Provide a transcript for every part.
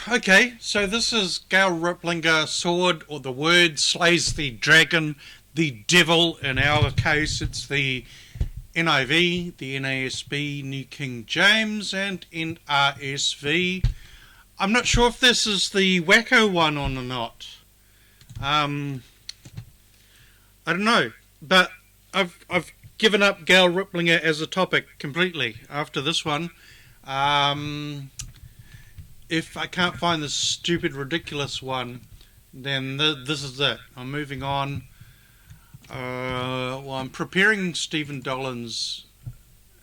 Okay, so this is Gail Riplinger, sword, or the word slays the dragon, the devil. In our case, it's the NIV, the NASB, New King James, and NRSV. I'm not sure if this is the wacko one or not. I don't know, but I've given up Gail Riplinger as a topic completely after this one. If I can't find the stupid, ridiculous one, then this is it. I'm moving on. Well, I'm preparing Stephen Dolan's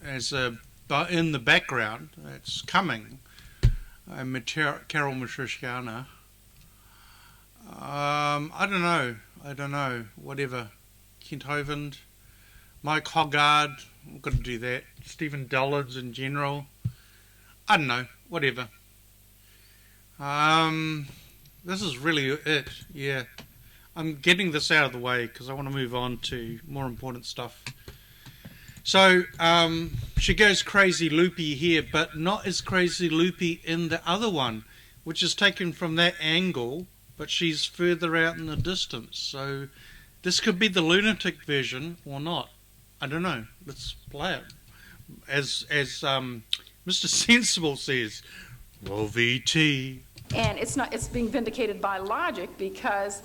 as in the background. It's coming. Carol Matrishkana. I don't know. Whatever. Kent Hovind, Mike Hoggard. I've got to do that. Stephen Dolan's in general. I don't know. Whatever. This is really it. Yeah. I'm getting this out of the way because I want to move on to more important stuff. So, she goes crazy loopy here, but not as crazy loopy in the other one, which is taken from that angle, but she's further out in the distance. So, this could be the lunatic version or not. I don't know. Let's play it. As Mr. Sensible says, roll VT. And it's being vindicated by logic because,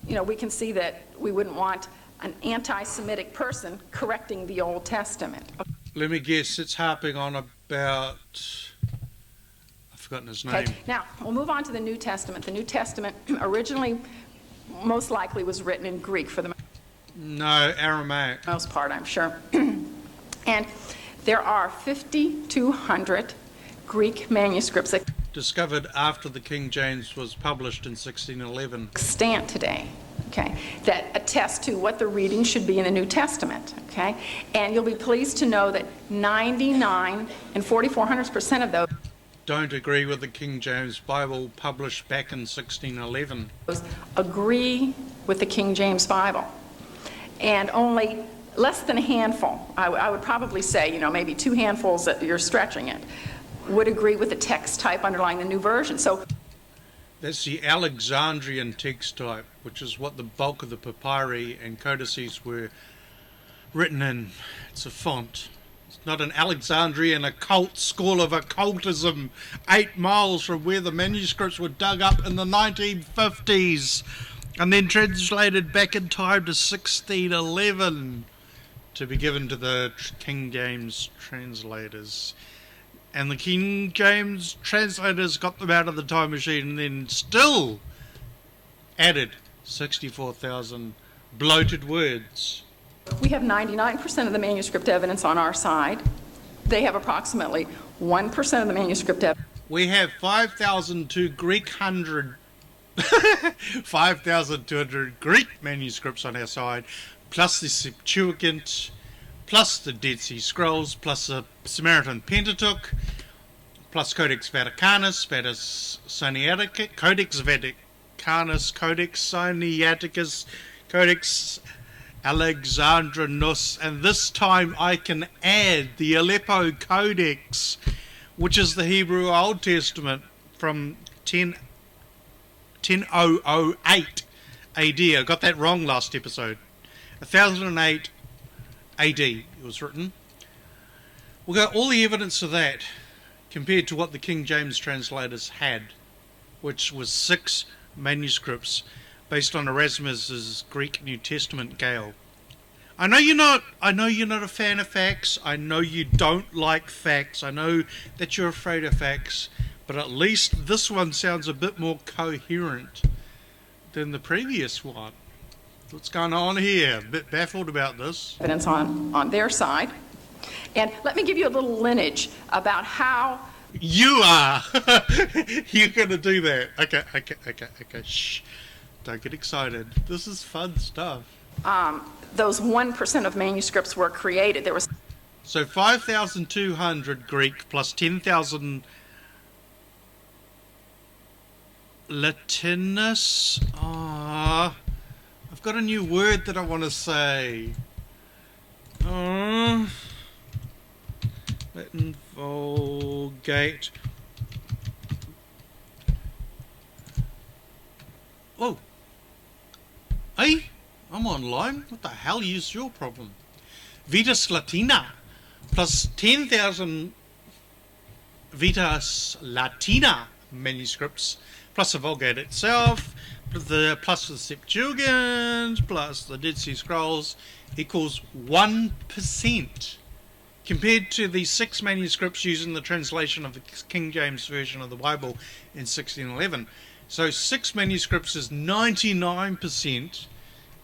we can see that we wouldn't want an anti-Semitic person correcting the Old Testament. Let me guess, it's harping on about, I've forgotten his name. Okay. Now, we'll move on to the New Testament. The New Testament originally, most likely, was written in Greek for the Aramaic. most part, I'm sure. And there are 5,200 Greek manuscripts that discovered after the King James was published in 1611. Extant today, okay, that attest to what the reading should be in the New Testament, okay? And you'll be pleased to know that 99 and 4,400% of those don't agree with the King James Bible published back in 1611. Agree with the King James Bible. And only less than a handful, I would probably say, maybe 2 handfuls that you're stretching it, would agree with the text type underlying the new version. So that's the Alexandrian text type, which is what the bulk of the papyri and codices were written in. It's a font. It's not an Alexandrian occult school of occultism 8 miles from where the manuscripts were dug up in the 1950s and then translated back in time to 1611 to be given to the King James translators. And the King James translators got them out of the time machine and then still added 64,000 bloated words. We have 99% of the manuscript evidence on our side. They have approximately 1% of the manuscript evidence. We have 5,200 Greek manuscripts on our side, plus the Septuagint, plus the Dead Sea Scrolls, plus the Samaritan Pentateuch, plus Codex Vaticanus, Codex Vaticanus, Codex Sinaiticus, Codex Alexandrinus, and this time I can add the Aleppo Codex, which is the Hebrew Old Testament from 1008 AD. I got that wrong last episode. 1008 AD it was written. We've got all the evidence of that compared to what the King James translators had, which was 6 manuscripts based on Erasmus's Greek New Testament Gail. I know you're not a fan of facts. I know you don't like facts. I know that you're afraid of facts, but at least this one sounds a bit more coherent than the previous one. What's going on here? A bit baffled about this. Evidence on their side. And let me give you a little lineage about how... You are! You're going to do that. Okay. Shh. Don't get excited. This is fun stuff. Those 1% of manuscripts were created. There was... So 5,200 Greek plus 10,000 Latinus. I've got a new word that I want to say. Latin Vulgate Hey, I'm online. What the hell is your problem? Vetus Latina plus 10,000 Vetus Latina manuscripts plus the Vulgate itself, plus the Septuagint, plus the Dead Sea Scrolls equals 1%. Compared to the 6 manuscripts used in the translation of the King James Version of the Bible in 1611. So 6 manuscripts is 99%,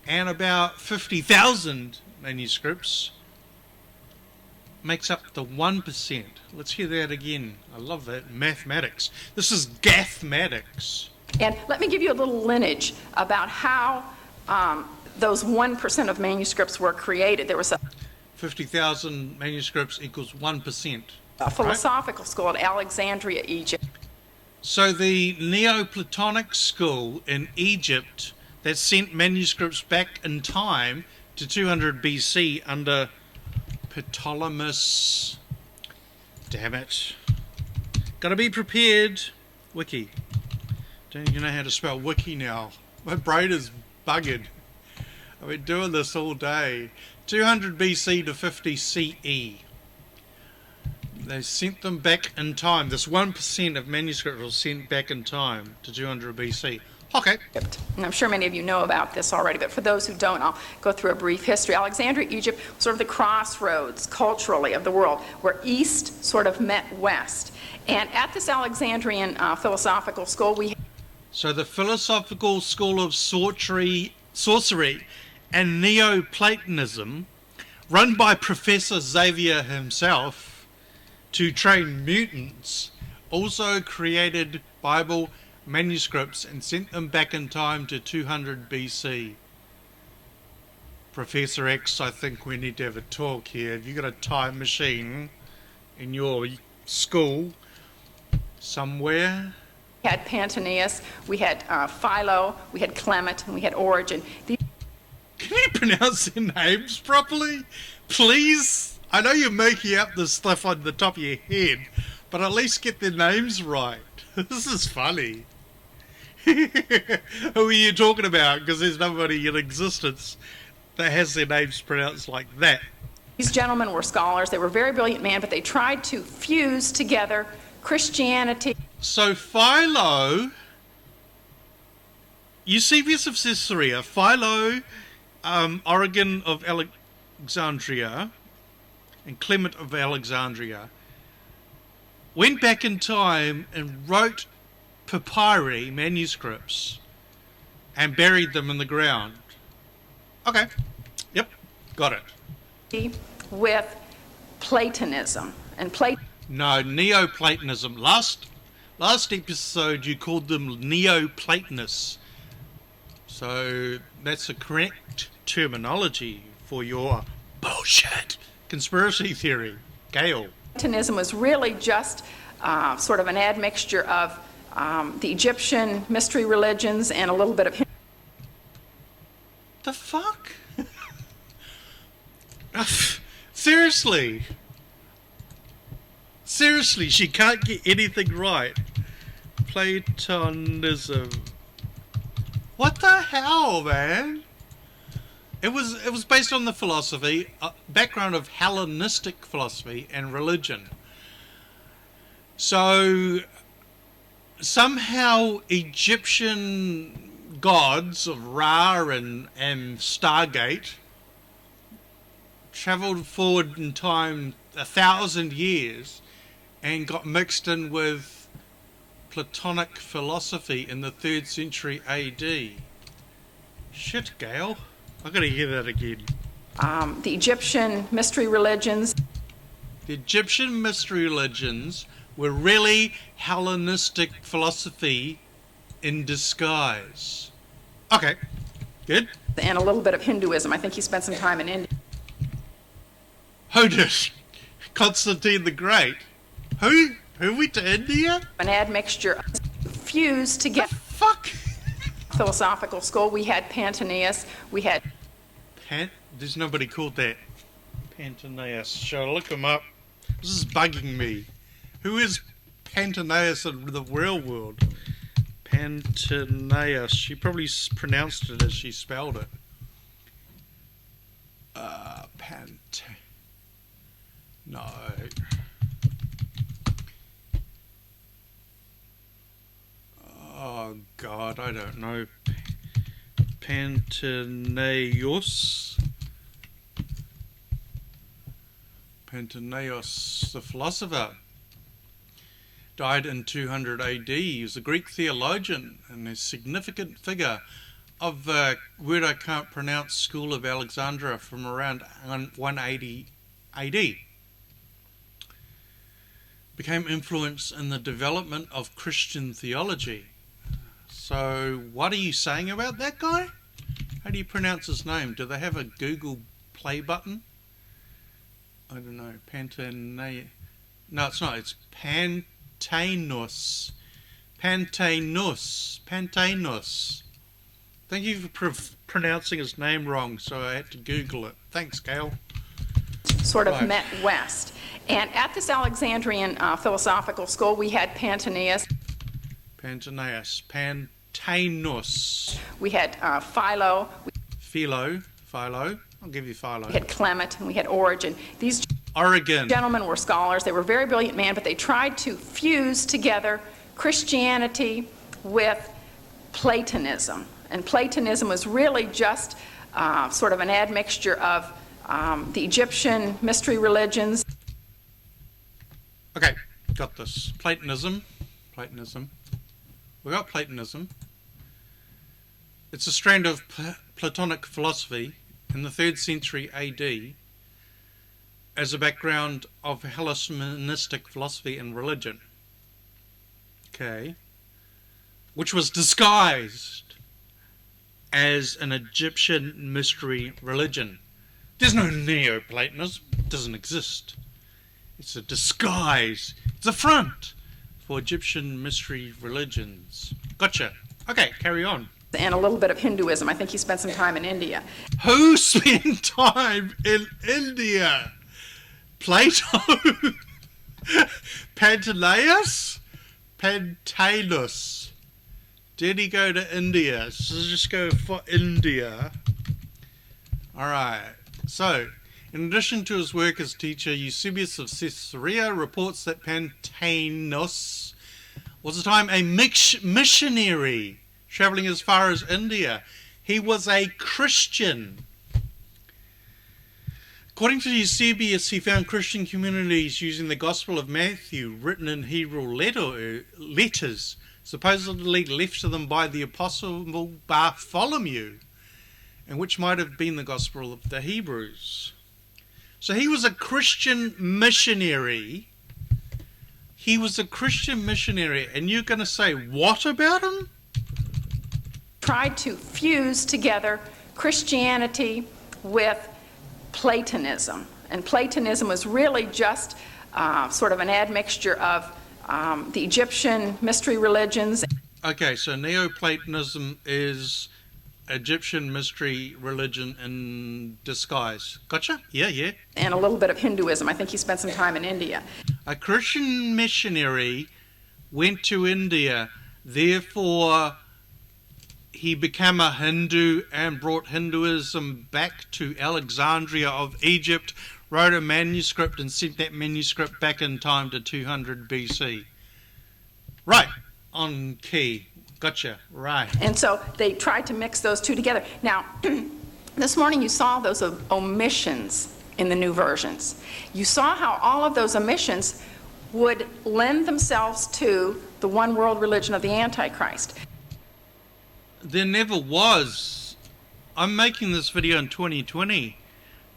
and about 50,000 manuscripts makes up the 1%. Let's hear that again. I love that. Mathematics. This is gathmatics. And let me give you a little lineage about how those 1% of manuscripts were created. There was a 50,000 manuscripts equals 1%. A philosophical school at Alexandria, Egypt. So the Neoplatonic school in Egypt that sent manuscripts back in time to 200 BC under Ptolemy. Damn it. Gotta be prepared. Wiki. Don't even know how to spell wiki now. My brain is buggered. I've been doing this all day. 200 BC to 50 CE. They sent them back in time. This 1% of manuscript was sent back in time to 200 BC. Okay. And I'm sure many of you know about this already, but for those who don't, I'll go through a brief history. Alexandria, Egypt, sort of the crossroads culturally of the world, where East sort of met West. And at this Alexandrian philosophical school, So the philosophical school of sorcery and Neoplatonism, run by Professor Xavier himself to train mutants, also created Bible manuscripts and sent them back in time to 200 BC. Professor X, I think we need to have a talk here. Have you got a time machine in your school somewhere? we had Pantanius, we had Philo, we had Clement, and we had Origen. Can you pronounce their names properly? Please? I know you're making up this stuff on the top of your head, but at least get their names right. This is funny. Who are you talking about? Because there's nobody in existence that has their names pronounced like that. These gentlemen were scholars. They were very brilliant men, but they tried to fuse together Christianity. So Philo, Eusebius of Caesarea, Philo, Origen of Alexandria, and Clement of Alexandria went back in time and wrote papyri, manuscripts, and buried them in the ground. Okay. Yep. Got it. With Platonism. And No, Neoplatonism. Last episode you called them Neoplatonists. So that's the correct terminology for your bullshit conspiracy theory. Gail. Platonism was really just sort of an admixture of the Egyptian mystery religions and a little bit of The fuck? Seriously, she can't get anything right. Platonism. What the hell, man? It was based on the philosophy, background of Hellenistic philosophy and religion. So somehow Egyptian gods of Ra and Stargate travelled forward in time 1,000 years and got mixed in with Platonic philosophy in the 3rd century AD. Shit, Gail. I gotta hear that again. the Egyptian mystery religions. The Egyptian mystery religions were really Hellenistic philosophy in disguise. Okay, good. And a little bit of Hinduism. I think he spent some time in India. Who did? Constantine the Great. Who went to India? An admixture fused to get Fuck. philosophical school. We had Pantanius. We had There's nobody called that. Pantanius. Shall I look him up? This is bugging me. Who is Pantanius in the real world? Pantanaeus. She probably pronounced it as she spelled it. No. Oh God, I don't know. Pantanaeus. Pantanaeus, the philosopher, died in 200 AD. He was a Greek theologian and a significant figure of the word I can't pronounce, School of Alexandria from around 180 AD. Became influenced in the development of Christian theology. So what are you saying about that guy? How do you pronounce his name? Do they have a Google play button? I don't know. No, it's not. It's Pantaenus. Pantaenus. Thank you for pronouncing his name wrong, so I had to Google it. Thanks, Gail. Sort of met west. And at this Alexandrian philosophical school, we had Pantaenus. Pantaenus. We had Philo. Philo. I'll give you Philo. We had Clement, and we had Origen. These Oregon. gentlemen were scholars. They were very brilliant men, but they tried to fuse together Christianity with Platonism. And Platonism was really just sort of an admixture of the Egyptian mystery religions. Okay, got this. Platonism. We got Platonism. It's a strand of Platonic philosophy in the 3rd century AD as a background of Hellenistic philosophy and religion. Okay. Which was disguised as an Egyptian mystery religion. There's no Neoplatonism. It doesn't exist. It's a disguise. It's a front for Egyptian mystery religions. Gotcha. Okay, carry on. And a little bit of Hinduism. I think he spent some time in India. Who spent time in India? Plato? Pantaenus? Pantaenus. Did he go to India? So just go for India. Alright. So, in addition to his work as teacher, Eusebius of Caesarea reports that Pantaenus was at the time a missionary traveling as far as India. He was a Christian. According to Eusebius, he found Christian communities using the Gospel of Matthew, written in Hebrew letters, supposedly left to them by the Apostle Bartholomew, and which might have been the Gospel of the Hebrews. So he was a Christian missionary. And you're going to say what about him? Tried to fuse together Christianity with Platonism. And Platonism was really just sort of an admixture of the Egyptian mystery religions. Okay, so Neoplatonism is Egyptian mystery religion in disguise. Gotcha? Yeah. And a little bit of Hinduism. I think he spent some time in India. A Christian missionary went to India, therefore he became a Hindu and brought Hinduism back to Alexandria of Egypt, wrote a manuscript and sent that manuscript back in time to 200 BC. Right, on key. Gotcha, right. And so they tried to mix those two together. Now, this morning you saw those omissions in the new versions. You saw how all of those omissions would lend themselves to the one world religion of the Antichrist. There never was. I'm making this video in 2020.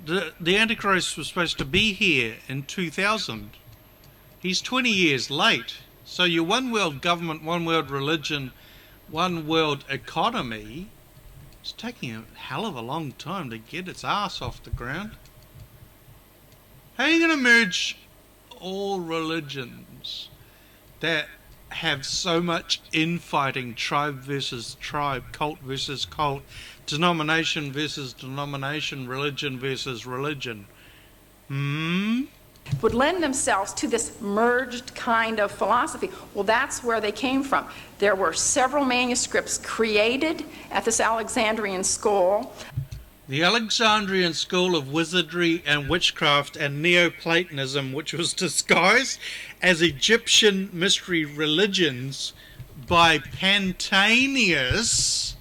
The Antichrist was supposed to be here in 2000. He's 20 years late. So your one world government, one world religion, one world economy is taking a hell of a long time to get its ass off the ground. How are you going to merge all religions that have so much infighting, tribe versus tribe, cult versus cult, denomination versus denomination, religion versus religion? would lend themselves to this merged kind of philosophy. Well, that's where they came from. There were several manuscripts created at this Alexandrian school. The Alexandrian school of wizardry and witchcraft and Neoplatonism, which was disguised as Egyptian mystery religions by Pantaenus,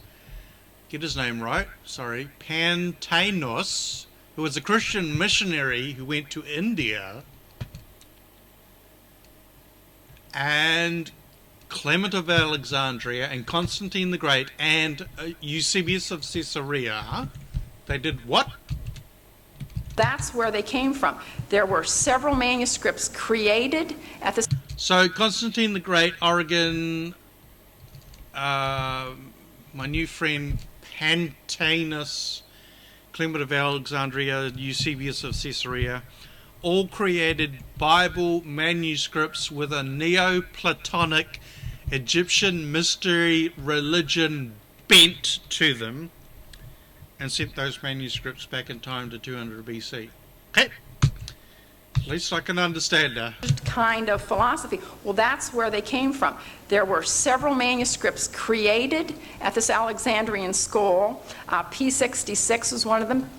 get his name right, sorry, Pantaenus, who was a Christian missionary who went to India, and Clement of Alexandria and Constantine the Great and Eusebius of Caesarea. They did what? That's where they came from. There were several manuscripts created at the... So Constantine the Great, Origen, my new friend Pantaenus, Clement of Alexandria, Eusebius of Caesarea, all created Bible manuscripts with a Neoplatonic Egyptian mystery religion bent to them, and sent those manuscripts back in time to 200 BC. Okay, at least I can understand that. Kind of philosophy. Well, that's where they came from. There were several manuscripts created at this Alexandrian school. P66 was one of them.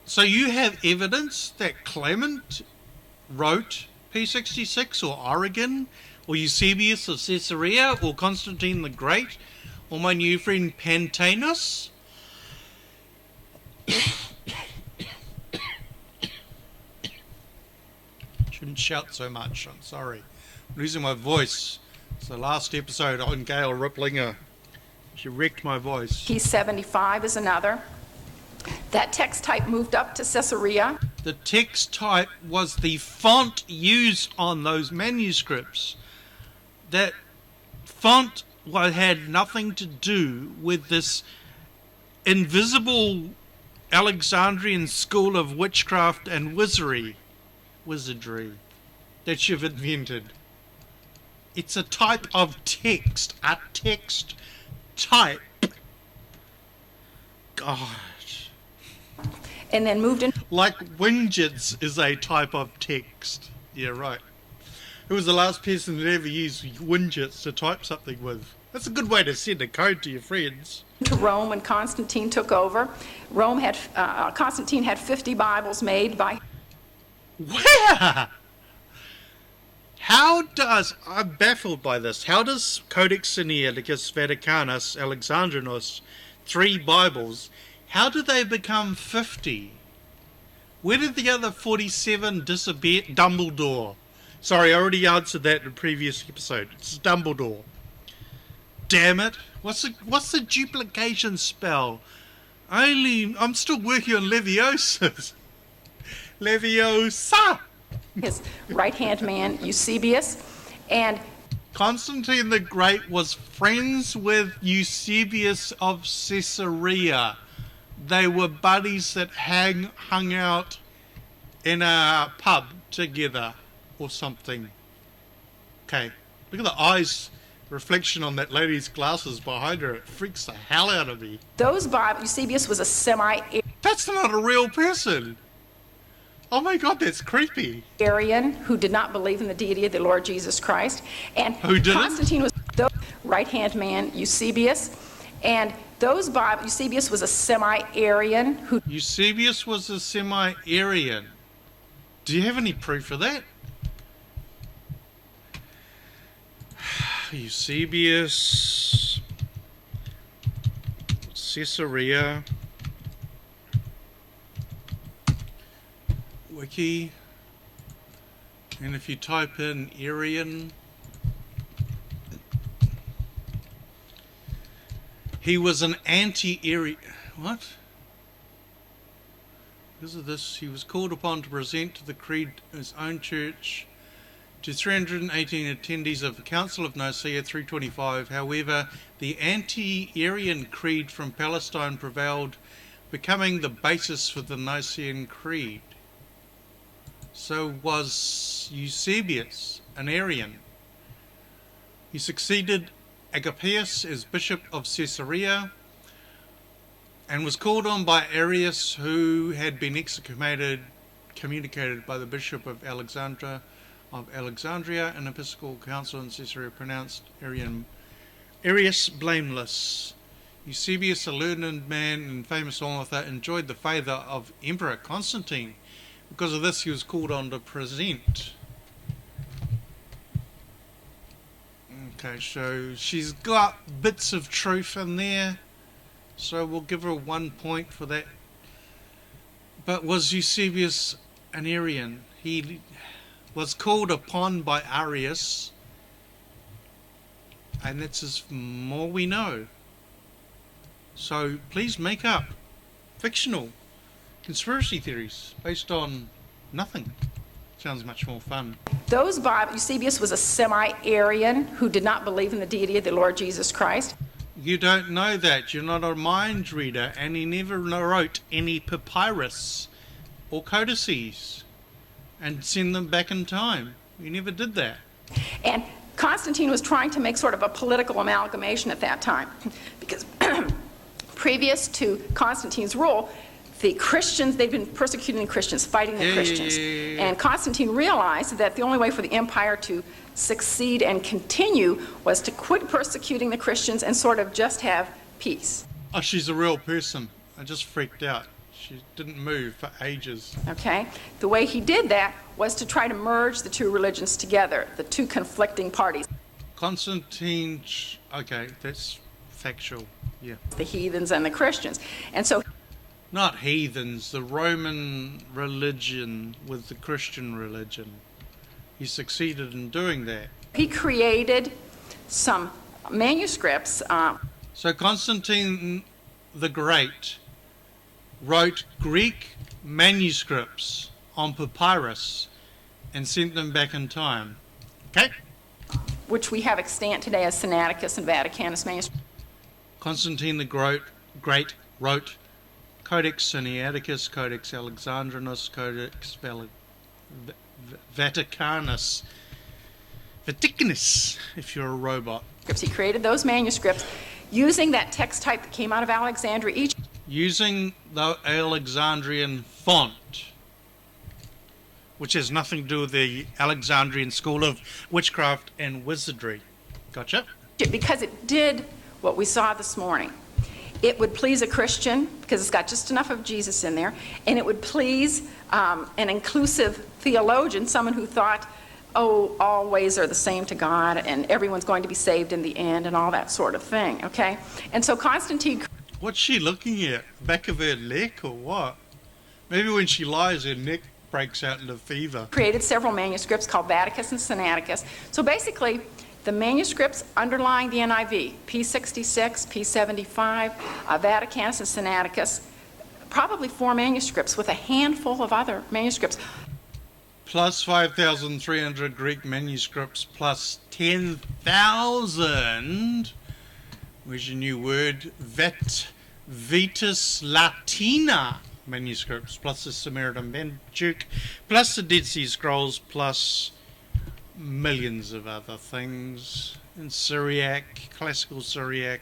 So you have evidence that Clement wrote P66 or Origen or Eusebius of Caesarea or Constantine the Great or my new friend Pantaenus? Shouldn't shout so much, I'm sorry. I'm losing my voice. It's the last episode on Gail Riplinger. She wrecked my voice. P75 is another. That text type moved up to Caesarea. The text type was the font used on those manuscripts. That font had nothing to do with this invisible Alexandrian school of witchcraft and wizardry that you've invented. It's a type of text, a text type. God. And then moved in. Like widgets is a type of text. Yeah, right. Who was the last person that ever used widgets to type something with? That's a good way to send a code to your friends. To Rome when Constantine took over. Constantine had 50 Bibles made by... Where? I'm baffled by this. How does Codex Sinaiticus Vaticanus Alexandrinus, 3 Bibles, how did they become 50? Where did the other 47 disappear? Dumbledore. Sorry, I already answered that in a previous episode. It's Dumbledore. Damn it. What's the duplication spell? I'm still working on Leviosa. Leviosa. His right-hand man, Eusebius, and... Constantine the Great was friends with Eusebius of Caesarea. They were buddies that hung out in a pub together or something. Okay, look at the eyes reflection on that lady's glasses behind her. It freaks the hell out of me. Those Bibles, Eusebius was a That's not a real person. Oh my God, that's creepy. Arian who did not believe in the deity of the Lord Jesus Christ. And who didn't? Constantine was the right-hand man, Eusebius. And those Bibles, Eusebius was a semi-Arian who... Eusebius was a semi-Arian. Do you have any proof of that? Eusebius, Caesarea, Wiki, and if you type in Arian, he was an anti-Arian. What? Because of this, he was called upon to present to the creed his own church to 318 attendees of the Council of Nicaea 325. However, the anti-Arian creed from Palestine prevailed, becoming the basis for the Nicene Creed. So was Eusebius an Arian. He succeeded Agapius as Bishop of Caesarea and was called on by Arius, who had been excommunicated communicated by the Bishop of Alexandria and Episcopal Council in Caesarea, pronounced Arius blameless. Eusebius, a learned man and famous author, enjoyed the favour of Emperor Constantine. Because of this, he was called on to present. Okay, so she's got bits of truth in there, so we'll give her 1 point for that. But was Eusebius an Arian? He was called upon by Arius, and that's as more we know. So please make up fictional conspiracy theories based on nothing. Sounds much more fun. Those Bibles, Eusebius was a semi-Arian who did not believe in the deity of the Lord Jesus Christ. You don't know that. You're not a mind reader, and he never wrote any papyrus or codices and send them back in time. He never did that. And Constantine was trying to make sort of a political amalgamation at that time, because previous to Constantine's rule, the Christians, they'd been persecuting the Christians, fighting the Christians. And Constantine realized that the only way for the empire to succeed and continue was to quit persecuting the Christians and sort of just have peace. Oh, she's a real person. I just freaked out. She didn't move for ages. Okay? The way he did that was to try to merge the two religions together, the two conflicting parties. Constantine, okay, that's factual, yeah. The heathens and the Christians. And so not heathens, the Roman religion with the Christian religion. He succeeded in doing that. he created some manuscripts. So Constantine the Great wrote Greek manuscripts on papyrus and sent them back in time. Okay? Which we have extant today as Sinaiticus and Vaticanus manuscripts. Constantine the Great wrote Codex Sinaiticus, Codex Alexandrinus, Codex Vaticanus, if you're a robot. He created those manuscripts using that text type that came out of Alexandria, using the Alexandrian font, which has nothing to do with the Alexandrian school of witchcraft and wizardry. Gotcha? Because it did what we saw this morning. It would please a Christian because it's got just enough of Jesus in there, and it would please an inclusive theologian, someone who thought, oh, all ways are the same to God and everyone's going to be saved in the end and all that sort of thing, okay? And so Constantine... What's she looking at? Back of her neck or what? Maybe when she lies, her neck breaks out into fever. Created several manuscripts called Vaticus and Sinaiticus. So basically, the manuscripts underlying the NIV, P66, P75, Vaticanus and Sinaiticus, probably 4 manuscripts with a handful of other manuscripts. Plus 5,300 Greek manuscripts, plus 10,000, where's your new word, Vetus Latina manuscripts, plus the Samaritan Pentateuch, plus the Dead Sea Scrolls, plus millions of other things in Syriac, classical Syriac,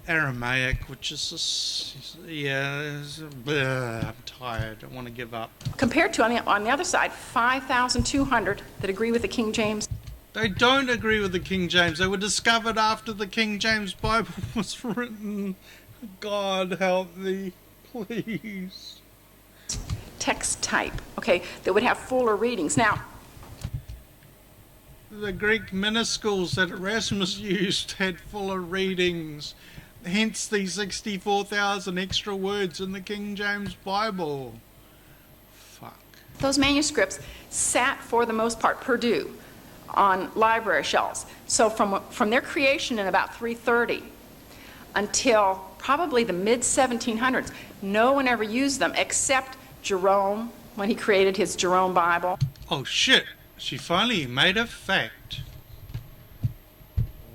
Aramaic, which is I'm tired, I want to give up. Compared to, on the other side, 5,200 that agree with the King James. They don't agree with the King James. They were discovered after the King James Bible was written. God help thee, please. Text type, okay, that would have fuller readings. Now, the Greek minuscules that Erasmus used had fuller readings. Hence the 64,000 extra words in the King James Bible. Fuck. those manuscripts sat, for the most part, Purdue, on library shelves. So from their creation in about 330 until probably the mid-1700s, no one ever used them except Jerome, when he created his Jerome Bible. Oh shit, she finally made a fact.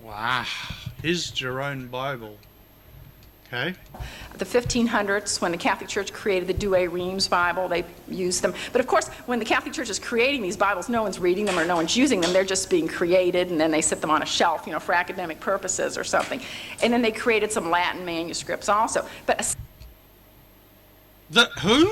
Wow, his Jerome Bible. Okay. The 1500s, when the Catholic Church created the Douay-Rheims Bible, they used them. But of course, when the Catholic Church is creating these Bibles, no one's reading them or no one's using them. They're just being created, and then they sit them on a shelf, you know, for academic purposes or something. And then they created some Latin manuscripts also. But the who?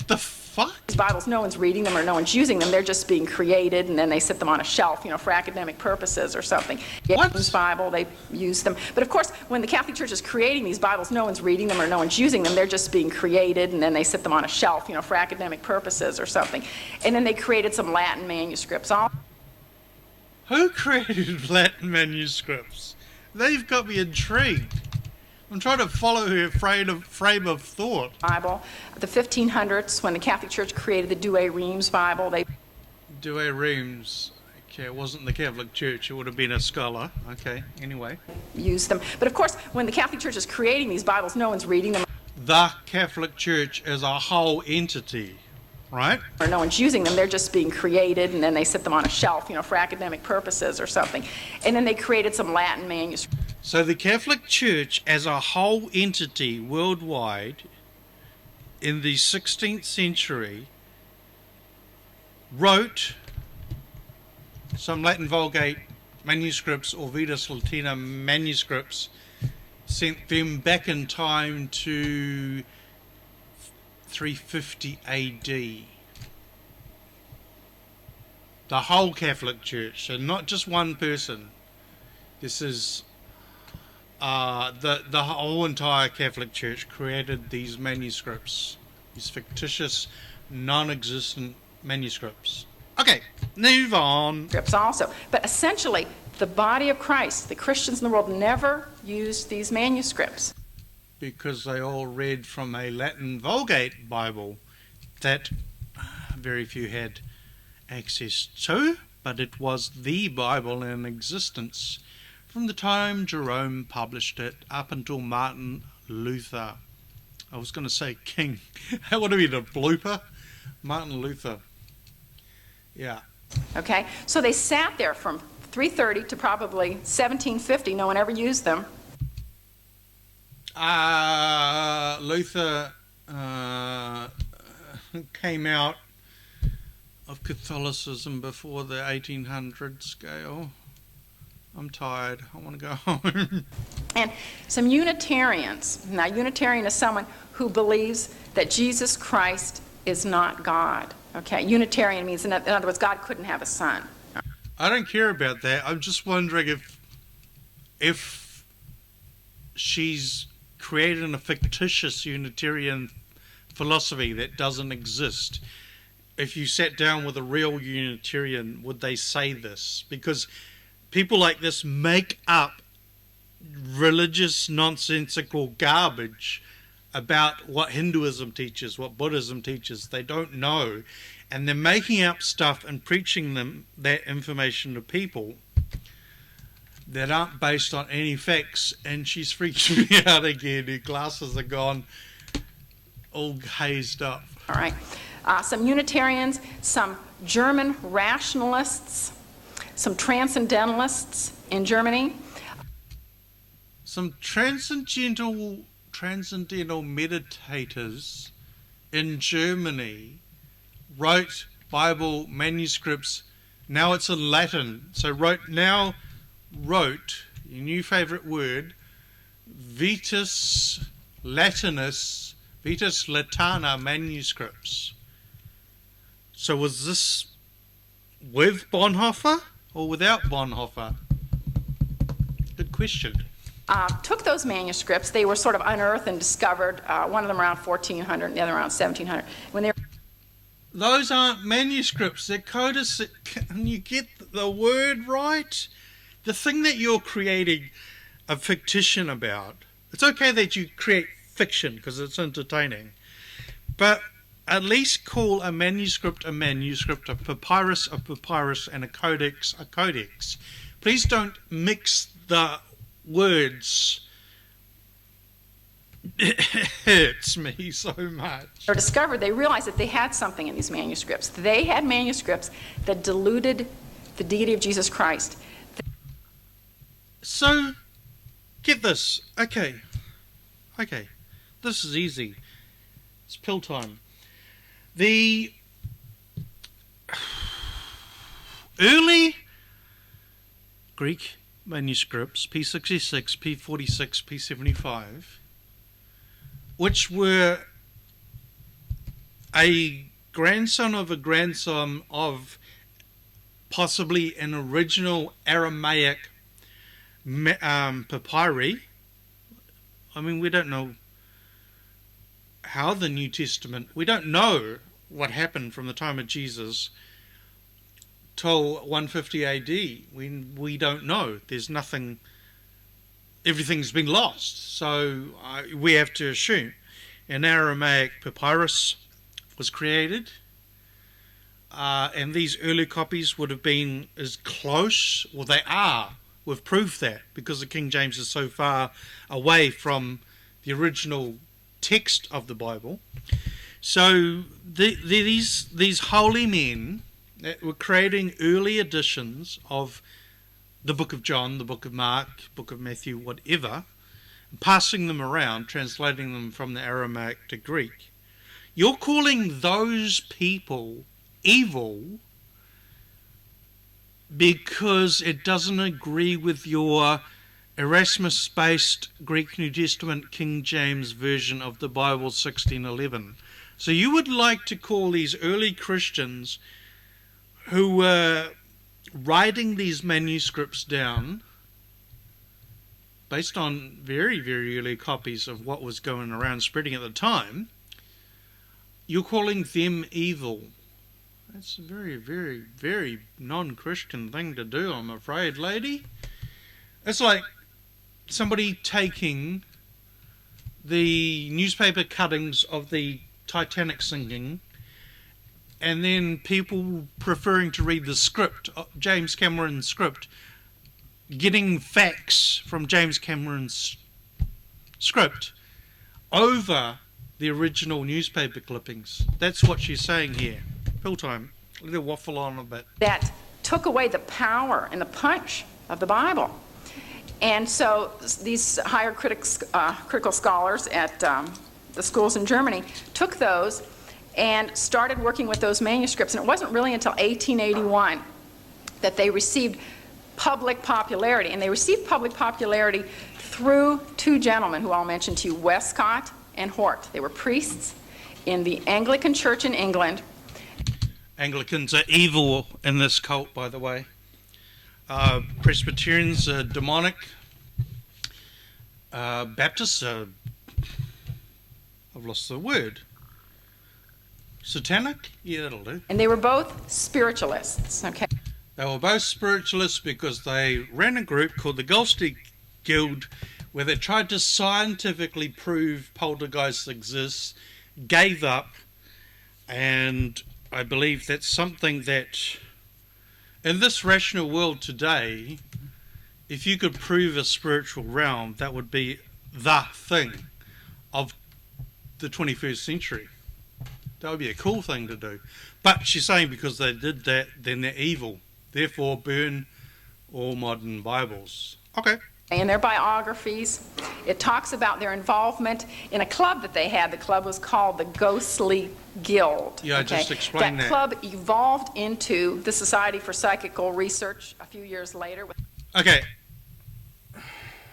The fuck? These Bibles, no one's reading them or no one's using them. They're just being created, and then they sit them on a shelf, for academic purposes or something. What? James Bible, they use them. But of course, when the Catholic Church is creating these Bibles, no one's reading them or no one's using them. They're just being created, and then they sit them on a shelf, for academic purposes or something. And then they created some Latin manuscripts. Who created Latin manuscripts? They've got me intrigued. I'm trying to follow her frame of thought. Bible, the 1500s, when the Catholic Church created the Douay Rheims Bible, they... Douay Rheims. Okay, it wasn't the Catholic Church. It would have been a scholar. Okay, anyway. Use them. But of course, when the Catholic Church is creating these Bibles, no one's reading them. The Catholic Church as a whole entity, right? Or no one's using them. They're just being created, and then they sit them on a shelf, for academic purposes or something. And then they created some Latin manuscripts. So the Catholic Church as a whole entity worldwide in the 16th century wrote some Latin Vulgate manuscripts or Vetus Latina manuscripts, sent them back in time to 350 AD. The whole Catholic Church, and not just one person. This is the whole entire Catholic Church created these manuscripts, these fictitious, non-existent manuscripts. Okay, move on. Also, but essentially, the body of Christ, the Christians in the world, never used these manuscripts. Because they all read from a Latin Vulgate Bible that very few had access to, but it was the Bible in existence from the time Jerome published it up until Martin Luther. I was going to say King. That would have been a blooper. Martin Luther. Yeah. Okay, so they sat there from 330 to probably 1750. No one ever used them. Luther came out of Catholicism before the 1800s, Gail. I'm tired. I want to go home. And some Unitarians. Now, Unitarian is someone who believes that Jesus Christ is not God. Okay, Unitarian means, in other words, God couldn't have a son. I don't care about that. I'm just wondering if she's created a fictitious Unitarian philosophy that doesn't exist. If you sat down with a real Unitarian, would they say this? Because people like this make up religious, nonsensical garbage about what Hinduism teaches, what Buddhism teaches. They don't know. And they're making up stuff and preaching them that information to people that aren't based on any facts. And she's freaking me out again. Her glasses are gone, all hazed up. All right. Some Unitarians, some German rationalists, some transcendentalists in Germany. Some transcendental meditators in Germany wrote Bible manuscripts. Now it's in Latin. So wrote, your new favourite word, Vetus Latana manuscripts. So was this with Bonhoeffer or without Bonhoeffer? Good question. Took those manuscripts. They were sort of unearthed and discovered, one of them around 1400 and the other around 1700. Those aren't manuscripts, they're codices. Can you get the word right? The thing that you're creating a fictition about, it's okay that you create fiction because it's entertaining, but at least call a manuscript, a papyrus, and a codex. Please don't mix the words. It hurts me so much. They discovered, they realized that they had something in these manuscripts. They had manuscripts that diluted the deity of Jesus Christ. So, get this. Okay. This is easy. It's pill time. The early Greek manuscripts, P66, P46, P75, which were a grandson of a grandson of possibly an original Aramaic papyri. I mean, we don't know how the New Testament, we don't know what happened from the time of Jesus till 150 AD. We don't know. There's nothing, everything's been lost. So we have to assume an Aramaic papyrus was created, and these early copies would have been as close, well, they are. We've proved that because the King James is so far away from the original text of the Bible. So these holy men that were creating early editions of the book of John, the book of Mark, book of Matthew, whatever, passing them around, translating them from the Aramaic to Greek. You're calling those people evil because it doesn't agree with your Erasmus-based Greek New Testament King James version of the Bible 1611. So you would like to call these early Christians who were writing these manuscripts down based on very, very early copies of what was going around spreading at the time, you're calling them evil. That's a very, very, very non-Christian thing to do, I'm afraid, lady. It's like somebody taking the newspaper cuttings of the Titanic sinking and then people preferring to read the script, James Cameron's script, getting facts from James Cameron's script over the original newspaper clippings. That's what she's saying here. Fill time. Let her waffle on a bit. That took away the power and the punch of the Bible. And so these higher critical scholars at the schools in Germany took those and started working with those manuscripts. And it wasn't really until 1881 that they received public popularity. And they received public popularity through two gentlemen who I'll mention to you, Westcott and Hort. They were priests in the Anglican Church in England. Anglicans are evil in this cult, by the way. Presbyterians are demonic. Baptists are, I've lost the word. Satanic? Yeah, that'll do. And they were both spiritualists, okay? They were both spiritualists because they ran a group called the Gnostic Guild where they tried to scientifically prove poltergeists exist, gave up, and I believe that's something that in this rational world today, if you could prove a spiritual realm, that would be the thing of the 21st century. That would be a cool thing to do. But she's saying because they did that, then they're evil. Therefore, burn all modern Bibles. Okay. In their biographies, it talks about their involvement in a club that they had. The club was called the Ghostly Guild. Yeah, okay? just explain that. That club evolved into the Society for Psychical Research a few years later. Okay.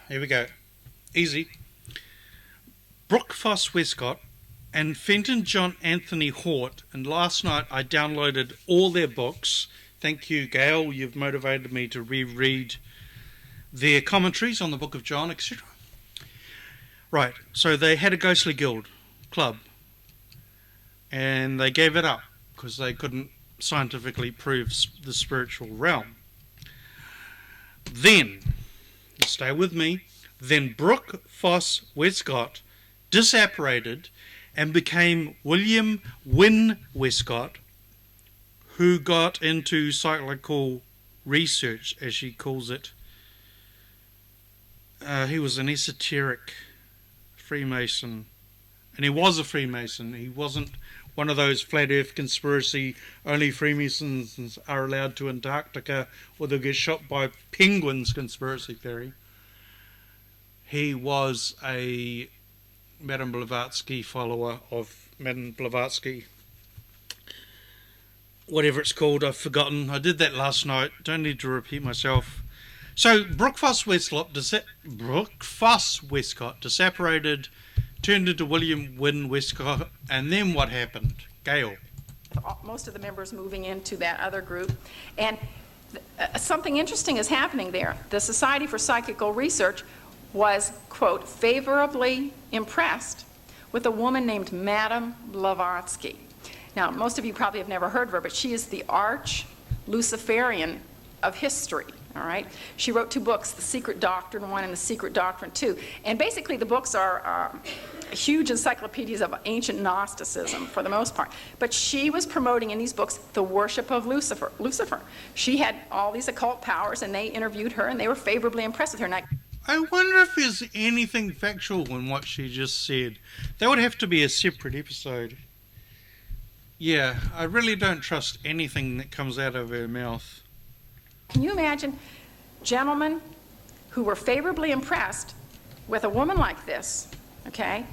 Here we go. Easy. Brooke Foss Westcott and Fenton John Anthony Hort, and last night I downloaded all their books. Thank you, Gail. You've motivated me to reread their commentaries on the Book of John, etc. Right, so they had a ghostly guild club, and they gave it up because they couldn't scientifically prove the spiritual realm. Then, stay with me, then Brooke Foss Westcott disapparated and became William Wynne Westcott, who got into psychical research, as she calls it. He was an esoteric Freemason, and he was a Freemason. He wasn't one of those flat earth conspiracy, only Freemasons are allowed to Antarctica or they'll get shot by penguins conspiracy theory. He was a Madame Blavatsky follower of Madame Blavatsky. Whatever it's called, I've forgotten. I did that last night. Don't need to repeat myself. So Brooke Foss Westcott disapparated, turned into William Wynne Westcott, and then what happened? Gail. most of the members moving into that other group. And something interesting is happening there. The Society for Psychical Research was, quote, favorably impressed with a woman named Madame Blavatsky. Now, most of you probably have never heard of her, but she is the arch-Luciferian of history, all right? She wrote 2 books, The Secret Doctrine 1 and The Secret Doctrine 2. And basically, the books are huge encyclopedias of ancient Gnosticism, for the most part. But she was promoting in these books the worship of Lucifer. She had all these occult powers, and they interviewed her, and they were favorably impressed with her. And I wonder if there's anything factual in what she just said. That would have to be a separate episode. Yeah, I really don't trust anything that comes out of her mouth. Can you imagine gentlemen who were favorably impressed with a woman like this, okay,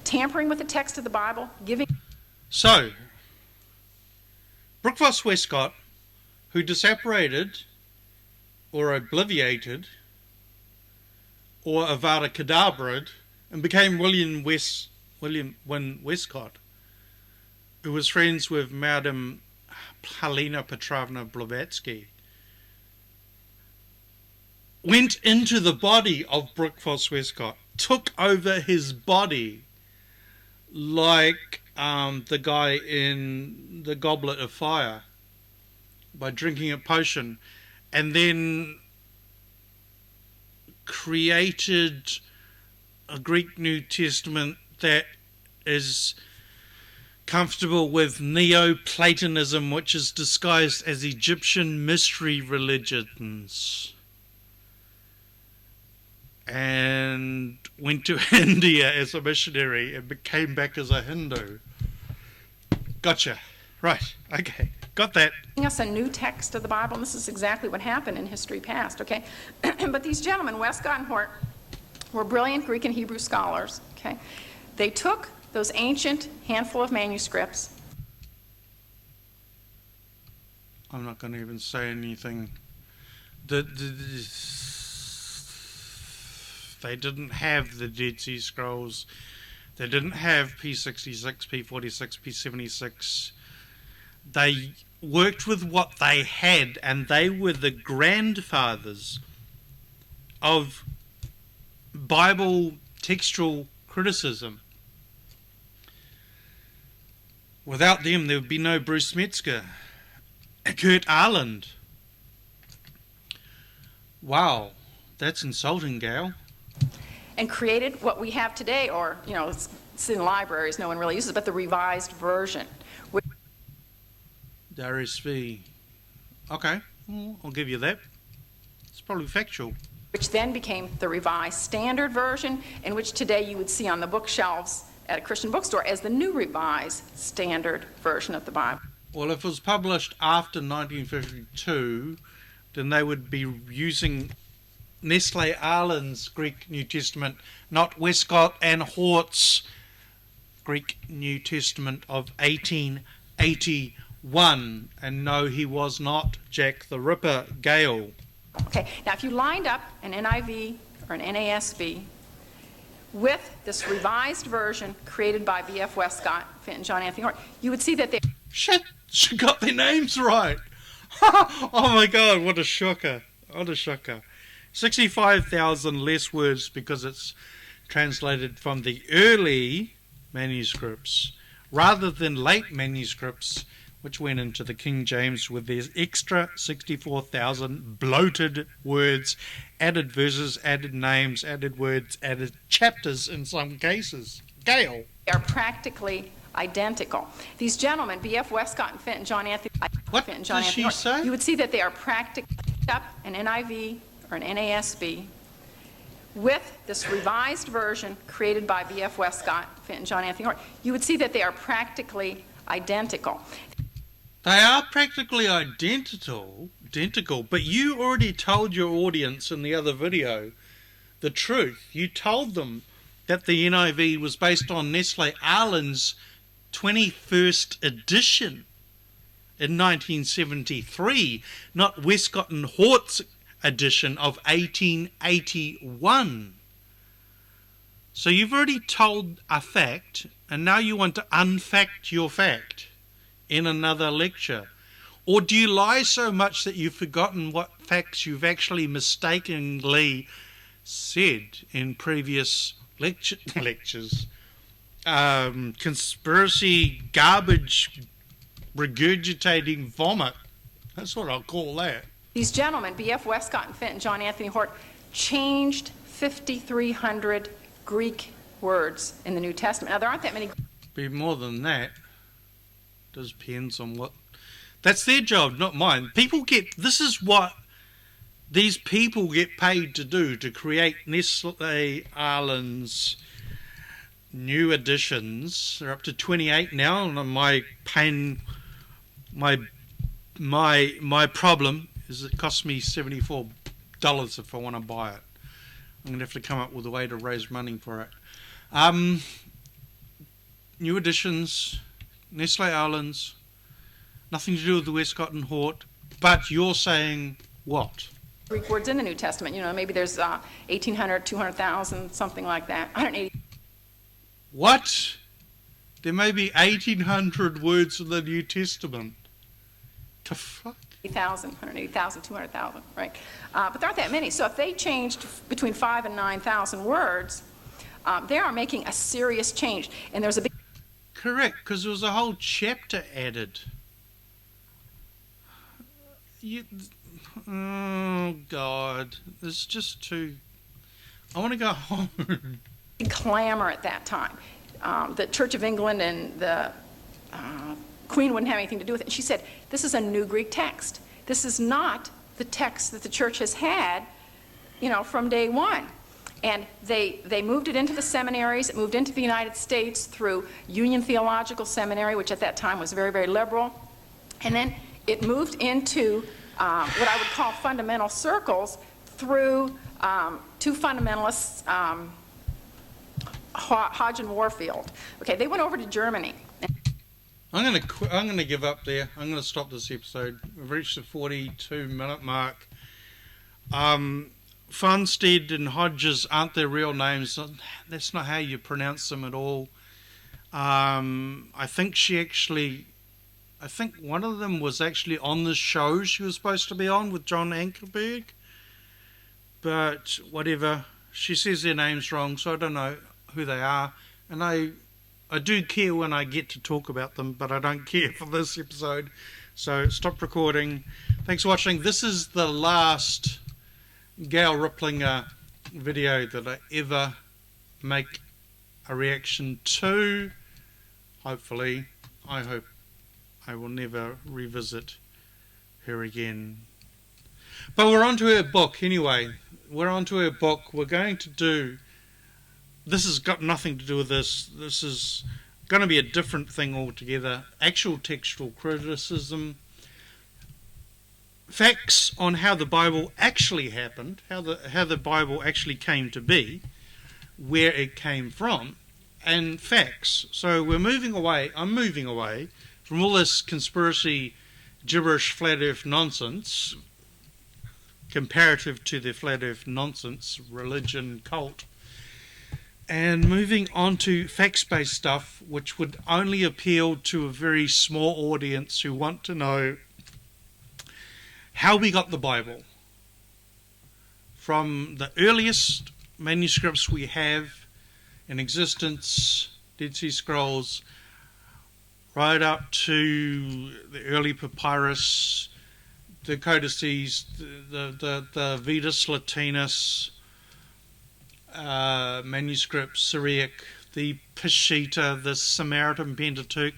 tampering with the text of the Bible, giving... So, Brooke Voss Westcott, who disapparated or obliviated or Avada Kedavra and became William Wynne Westcott, who was friends with Madame Helena Petrovna Blavatsky, went into the body of Brooke Voss Westcott, took over his body like the guy in the Goblet of Fire by drinking a potion, and then created a Greek New Testament that is comfortable with Neoplatonism, which is disguised as Egyptian mystery religions, and went to India as a missionary and came back as a Hindu. Gotcha. Right. Okay. Got that. Us a new text of the Bible, and this is exactly what happened in history past, okay? But these gentlemen, Westcott and Hort, were brilliant Greek and Hebrew scholars, okay? They took those ancient handful of manuscripts. I'm not going to even say anything. They didn't have the Dead Sea Scrolls. They didn't have P66, P46, P76. They worked with what they had, and they were the grandfathers of Bible textual criticism. Without them, there would be no Bruce Metzger, Kurt Arland. Wow, that's insulting, Gail. And created what we have today, or, you know, it's in libraries, no one really uses it, but the revised version. The NRSV. Okay, well, I'll give you that. It's probably factual. Which then became the revised standard version, in which today you would see on the bookshelves at a Christian bookstore as the new revised standard version of the Bible. Well, if it was published after 1952, then they would be using Nestle Arland's Greek New Testament, not Westcott and Hort's Greek New Testament of 1881. And no, he was not Jack the Ripper, Gail. Okay, now if you lined up an NIV or an NASB with this revised version created by B.F. Westcott, Fenton John Anthony Hort, you would see that they... Shit, she got their names right. Oh my God, what a shocker. What a shocker. 65,000 less words because it's translated from the early manuscripts rather than late manuscripts, which went into the King James with their extra 64,000 bloated words, added verses, added names, added words, added chapters in some cases. Gail. They are practically identical. These gentlemen, B.F. Westcott and Fenton John Anthony... What did she say? You would see that they are practically up an NIV or an NASB with this revised version created by B.F. Westcott, Fenton John Anthony Hort. You would see that they are practically identical. They are practically identical, but you already told your audience in the other video the truth. You told them that the NIV was based on Nestle Arland's 21st edition in 1973, not Westcott and Hort's edition of 1881. So you've already told a fact, and now you want to unfact your fact. in another lecture? Or do you lie so much that you've forgotten what facts you've actually mistakenly said in previous lectures? Conspiracy garbage regurgitating vomit. That's what I'll call that. These gentlemen, B.F. Westcott and Fenton, John Anthony Hort, changed 5,300 Greek words in the New Testament. Now, there aren't that many. Be more than that. Does depends on what. That's their job, not mine. This is what these people get paid to do, to create Nestle Aland's new editions. They're up to 28 now, and my problem is it costs me $74 if I want to buy it. I'm going to have to come up with a way to raise money for it. New editions, Nestle Aland's, nothing to do with the Westcott and Hort, but you're saying what? Greek words in the New Testament. You know, maybe there's 1,800, 200,000, something like that. 180. What? There may be 1,800 words in the New Testament. The fuck? 180,000, 200,000, right? But there aren't that many. So if they changed between 5,000 and 9,000 words, they are making a serious change. And there's a big... Correct, because there was a whole chapter added. Oh, God. It's just too... I want to go home. Clamor at that time. The Church of England and the Queen wouldn't have anything to do with it. And she said, this is a new Greek text. This is not the text that the church has had, you know, from day one. And they moved it into the seminaries. It moved into the United States through Union Theological Seminary, which at that time was very, very liberal. And then it moved into what I would call fundamental circles through two fundamentalists, Hodge and Warfield. Okay, they went over to Germany. I'm going to give up there. I'm going to stop this episode. We've reached the 42-minute mark. Funstead and Hodges aren't their real names. That's not how you pronounce them at all. I think one of them was actually on the show she was supposed to be on with John Ankerberg. But whatever. She says their names wrong, so I don't know who they are. And I do care when I get to talk about them, but I don't care for this episode. So stop recording. Thanks for watching. This is the last Gail Riplinger video that I ever make a reaction to. Hopefully. I hope I will never revisit her again. But we're on to her book anyway. We're on to her book. We're going to do... This has got nothing to do with this. This is going to be a different thing altogether. Actual textual criticism. Facts on how the Bible actually happened. How the Bible actually came to be. Where it came from. And facts. So we're moving away. I'm moving away from all this conspiracy, gibberish, flat earth nonsense. Comparative to the flat earth nonsense, religion, cult. And moving on to facts-based stuff, which would only appeal to a very small audience who want to know how we got the Bible. From the earliest manuscripts we have in existence, Dead Sea Scrolls, right up to the early papyrus, the codices, the Vetus Latinus, manuscript, Syriac, the Peshitta, the Samaritan Pentateuch,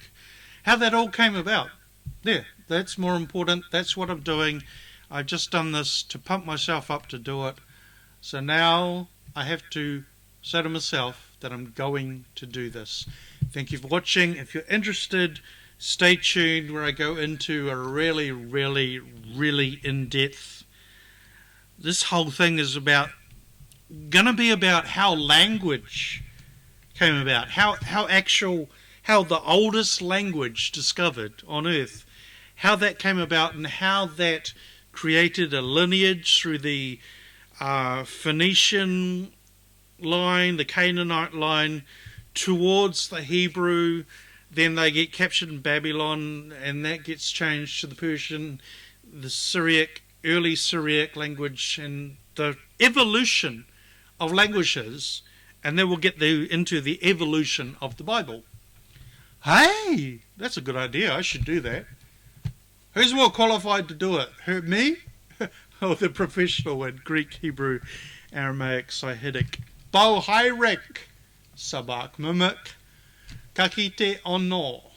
how that all came about. There, that's more important. That's what I'm doing. I've just done this to pump myself up to do it. So now I have to say to myself that I'm going to do this. Thank you for watching. If you're interested, stay tuned where I go into a really, really, really in-depth. This whole thing is going to be about how language came about, how the oldest language discovered on earth, how that came about, and how that created a lineage through the Phoenician line, the Canaanite line, towards the Hebrew, then they get captured in Babylon, and that gets changed to the Persian, the Syriac, early Syriac language, and the evolution of languages, and then we'll get into the evolution of the Bible. Hey, that's a good idea. I should do that. Who's more qualified to do it? Me? Or the professional in Greek, Hebrew, Aramaic, Sahidic? Bo Hyrek, Sabak Mimik, Kakite Ono.